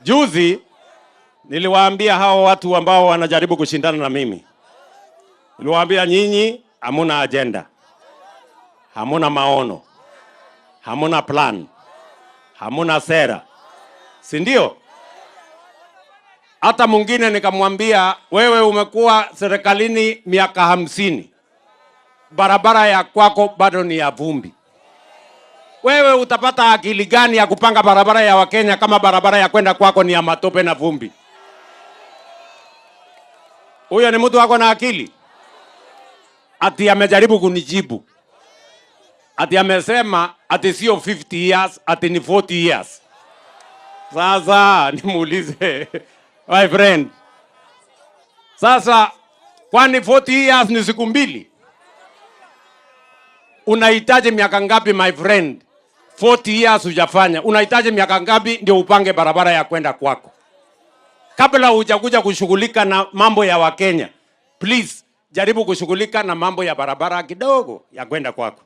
Juzi niliwaambia hao watu ambao wanajaribu kushindana na mimi. Niliwaambia nyinyi hamuna agenda. Hamuna maono. Hamuna plan. Hamuna sera. Si ndio? Hata mwingine nikamwambia wewe umekuwa serikalini miaka 50. Barabara ya kwako bado ni ya vumbi. Wewe utapata akili gani ya kupanga barabara ya Wakenya kama barabara ya kwenda kwako ni ya matope na vumbi? Huyo ni mtu wako na akili? Ati amejaribu kunijibu. Ati amesema ati sio 50 years, ati ni 40 years. Sasa nimuulize my friend. Sasa kwani 40 years ni siku mbili? Unahitaji miaka ngapi my friend? 40 years hujafanya. Unahitaji miaka ngapi ndio upange barabara ya kwenda kwako? Kabla hujakuja kushughulika na mambo ya Wakenya, please jaribu kushughulika na mambo ya barabara kidogo ya kwenda kwako.